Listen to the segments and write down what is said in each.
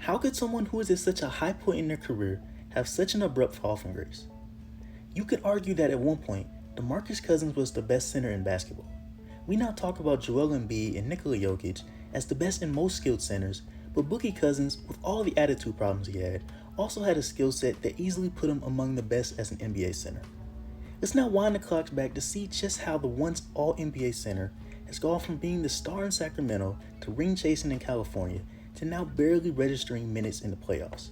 How could someone who is at such a high point in their career have such an abrupt fall from grace? You could argue that at one point, DeMarcus Cousins was the best center in basketball. We now talk about Joel Embiid and Nikola Jokic as the best and most skilled centers, but Boogie Cousins, with all the attitude problems he had, also had a skill set that easily put him among the best as an NBA center. Let's now wind the clocks back to see just how the once all-NBA center has gone from being the star in Sacramento to ring chasing in California to now barely registering minutes in the playoffs.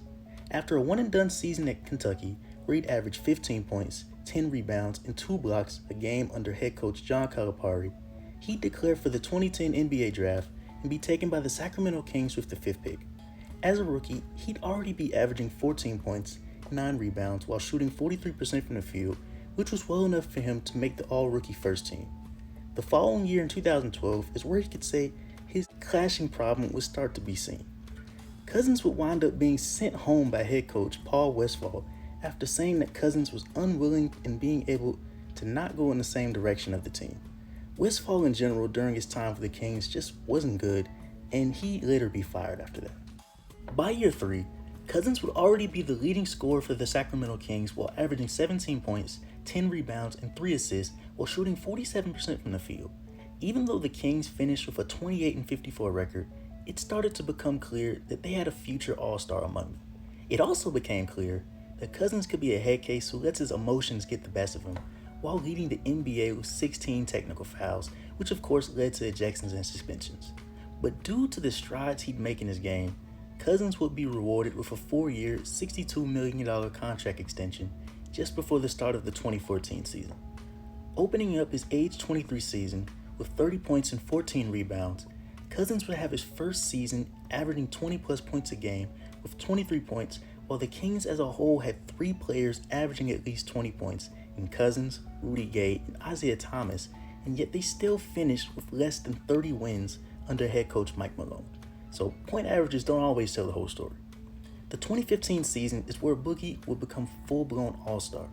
After a one-and-done season at Kentucky, where he'd averaged 15 points, 10 rebounds, and 2 blocks a game under head coach John Calipari, he'd declare for the 2010 NBA draft and be taken by the Sacramento Kings with the 5th pick. As a rookie, he'd already be averaging 14 points, 9 rebounds, while shooting 43% from the field, which was well enough for him to make the all-rookie first team. The following year in 2012 is where he could say his clashing problem would start to be seen. Cousins would wind up being sent home by head coach Paul Westphal after saying that Cousins was unwilling in being able to not go in the same direction of the team. Westphal in general during his time for the Kings just wasn't good, and he'd later be fired after that. By year 3, Cousins would already be the leading scorer for the Sacramento Kings while averaging 17 points, 10 rebounds, and 3 assists while shooting 47% from the field. Even though the Kings finished with a 28-54 record, it started to become clear that they had a future all-star among them. It also became clear that Cousins could be a head case who lets his emotions get the best of him while leading the NBA with 16 technical fouls, which of course led to ejections and suspensions. But due to the strides he'd make in his game, Cousins would be rewarded with a 4-year, $62 million contract extension just before the start of the 2014 season. Opening up his age 23 season with 30 points and 14 rebounds, Cousins would have his first season averaging 20 plus points a game with 23 points, while the Kings as a whole had 3 players averaging at least 20 points in Cousins, Rudy Gay, and Isaiah Thomas, and yet they still finished with less than 30 wins under head coach Mike Malone. So point averages don't always tell the whole story. The 2015 season is where Boogie would become full-blown all-star,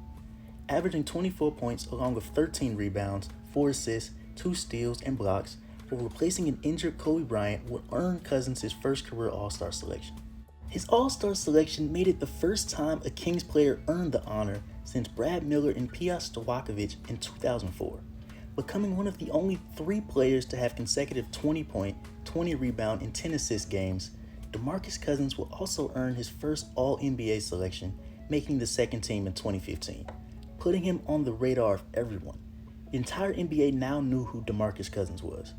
averaging 24 points along with 13 rebounds, 4 assists, 2 steals, and blocks, while replacing an injured Kobe Bryant would earn Cousins his first career All-Star selection. His All-Star selection made it the first time a Kings player earned the honor since Brad Miller and Pia Stojakovic in 2004, becoming one of the only 3 players to have consecutive 20-point, 20-rebound, and 10-assist games. DeMarcus Cousins will also earn his first All-NBA selection, making the second team in 2015, putting him on the radar of everyone. The entire NBA now knew who DeMarcus Cousins was.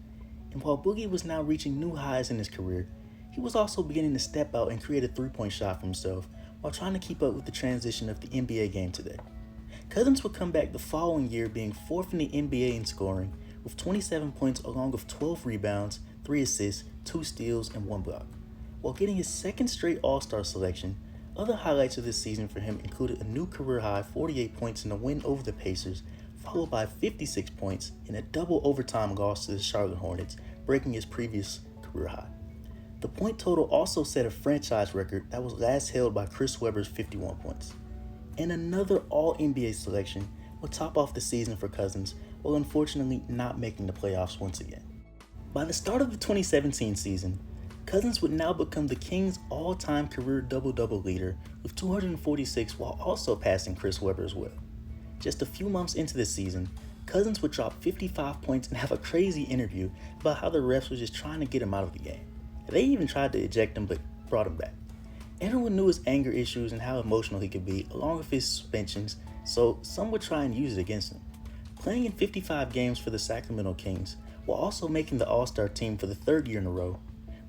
And while Boogie was now reaching new highs in his career, he was also beginning to step out and create a 3-point shot for himself while trying to keep up with the transition of the NBA game today. Cousins would come back the following year being 4th in the NBA in scoring with 27 points along with 12 rebounds, 3 assists, 2 steals, and 1 block. While getting his second straight All-Star selection, other highlights of this season for him included a new career-high 48 points in a win over the Pacers, followed by 56 points in a double overtime loss to the Charlotte Hornets, breaking his previous career high. The point total also set a franchise record that was last held by Chris Webber's 51 points. And another All-NBA selection would top off the season for Cousins, while unfortunately not making the playoffs once again. By the start of the 2017 season, Cousins would now become the Kings' all-time career double-double leader with 246 while also passing Chris Webber as well. Just a few months into the season, Cousins would drop 55 points and have a crazy interview about how the refs were just trying to get him out of the game. They even tried to eject him but brought him back. Everyone knew his anger issues and how emotional he could be, along with his suspensions, so some would try and use it against him. Playing in 55 games for the Sacramento Kings, while also making the All-Star team for the 3rd year in a row,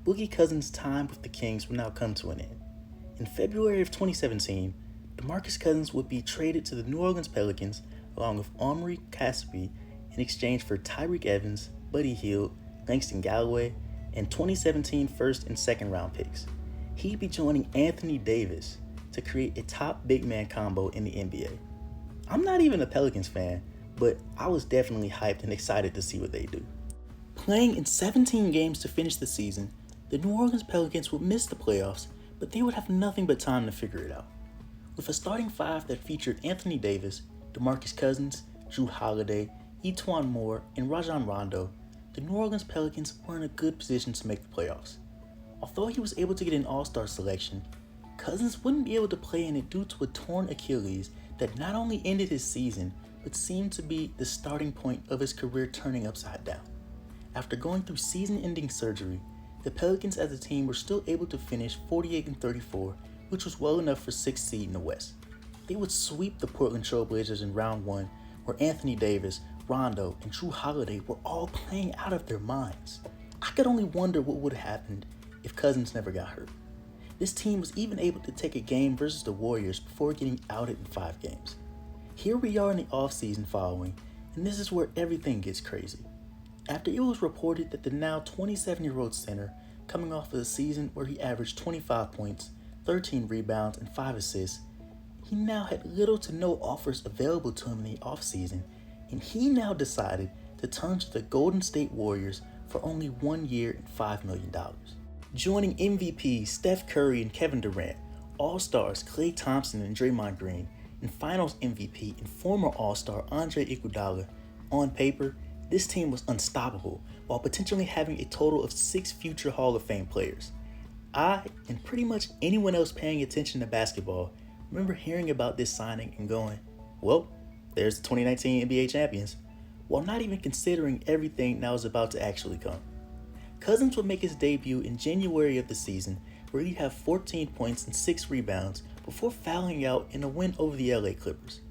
Boogie Cousins' time with the Kings would now come to an end. In February of 2017, DeMarcus Cousins would be traded to the New Orleans Pelicans along with Omri Caspi in exchange for Tyreek Evans, Buddy Hield, Langston Galloway, and 2017 first and second round picks. He'd be joining Anthony Davis to create a top big man combo in the NBA. I'm not even a Pelicans fan, but I was definitely hyped and excited to see what they do. Playing in 17 games to finish the season, the New Orleans Pelicans would miss the playoffs, but they would have nothing but time to figure it out. With a starting 5 that featured Anthony Davis, DeMarcus Cousins, Jrue Holiday, Etuan Moore, and Rajon Rondo, the New Orleans Pelicans were in a good position to make the playoffs. Although he was able to get an All-Star selection, Cousins wouldn't be able to play in it due to a torn Achilles that not only ended his season, but seemed to be the starting point of his career turning upside down. After going through season-ending surgery, the Pelicans as a team were still able to finish 48-34, which was well enough for 6th seed in the West. They would sweep the Portland Trail Blazers in round 1, where Anthony Davis, Rondo, and Jrue Holiday were all playing out of their minds. I could only wonder what would have happened if Cousins never got hurt. This team was even able to take a game versus the Warriors before getting outed in 5 games. Here we are in the offseason following, and this is where everything gets crazy. After it was reported that the now 27-year-old center, coming off of a season where he averaged 25 points, 13 rebounds, and 5 assists, he now had little to no offers available to him in the offseason, and he now decided to turn to the Golden State Warriors for only 1 year and $5 million. Joining MVP Steph Curry and Kevin Durant, All-Stars Klay Thompson and Draymond Green, and Finals MVP and former All-Star Andre Iguodala, on paper, this team was unstoppable while potentially having a total of 6 future Hall of Fame players. I, and pretty much anyone else paying attention to basketball, remember hearing about this signing and going, well, there's the 2019 NBA champions, while not even considering everything that was about to actually come. Cousins would make his debut in January of the season, where he'd have 14 points and 6 rebounds before fouling out in a win over the LA Clippers.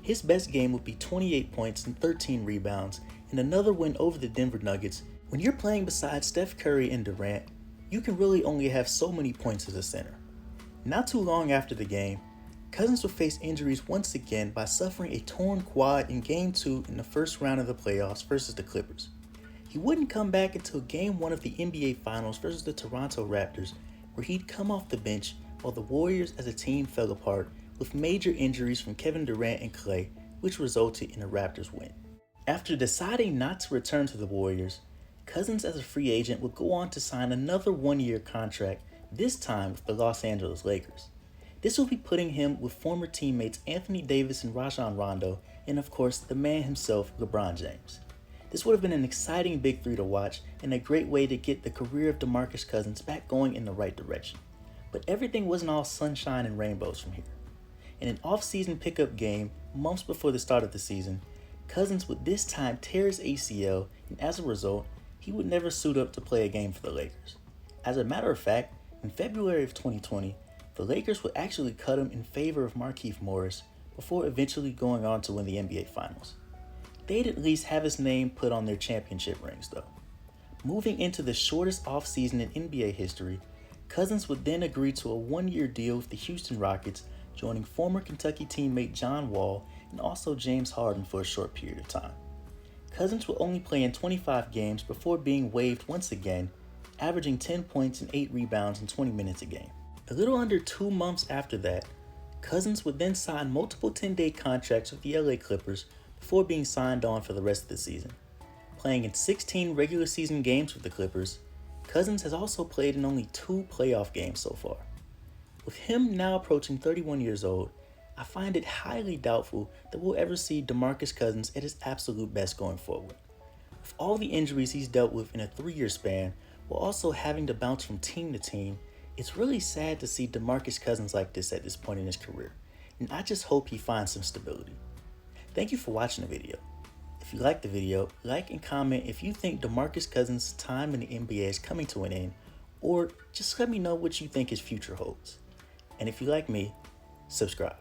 His best game would be 28 points and 13 rebounds in another win over the Denver Nuggets. When you're playing beside Steph Curry and Durant, you can really only have so many points as a center. Not too long after the game, Cousins would face injuries once again by suffering a torn quad in Game 2 in the first round of the playoffs versus the Clippers. He wouldn't come back until Game 1 of the NBA Finals versus the Toronto Raptors, where he'd come off the bench while the Warriors as a team fell apart with major injuries from Kevin Durant and Klay, which resulted in a Raptors win. After deciding not to return to the Warriors, Cousins as a free agent would go on to sign another 1-year contract, this time with the Los Angeles Lakers. This will be putting him with former teammates Anthony Davis and Rajon Rondo, and of course, the man himself, LeBron James. This would have been an exciting Big Three to watch and a great way to get the career of DeMarcus Cousins back going in the right direction. But everything wasn't all sunshine and rainbows from here. In an off-season pickup game, months before the start of the season, Cousins would this time tear his ACL, and as a result, he would never suit up to play a game for the Lakers. As a matter of fact, in February of 2020, the Lakers would actually cut him in favor of Markieff Morris before eventually going on to win the NBA Finals. They'd at least have his name put on their championship rings though. Moving into the shortest offseason in NBA history, Cousins would then agree to a 1-year deal with the Houston Rockets, joining former Kentucky teammate John Wall and also James Harden for a short period of time. Cousins would only play in 25 games before being waived once again, averaging 10 points and 8 rebounds in 20 minutes a game. A little under 2 months after that, Cousins would then sign multiple 10-day contracts with the LA Clippers before being signed on for the rest of the season. Playing in 16 regular season games with the Clippers, Cousins has also played in only 2 playoff games so far. With him now approaching 31 years old, I find it highly doubtful that we'll ever see DeMarcus Cousins at his absolute best going forward. With all the injuries he's dealt with in a 3-year span, while also having to bounce from team to team, it's really sad to see DeMarcus Cousins like this at this point in his career, and I just hope he finds some stability. Thank you for watching the video. If you liked the video, like and comment if you think DeMarcus Cousins' time in the NBA is coming to an end, or just let me know what you think his future holds. And if you like me, subscribe.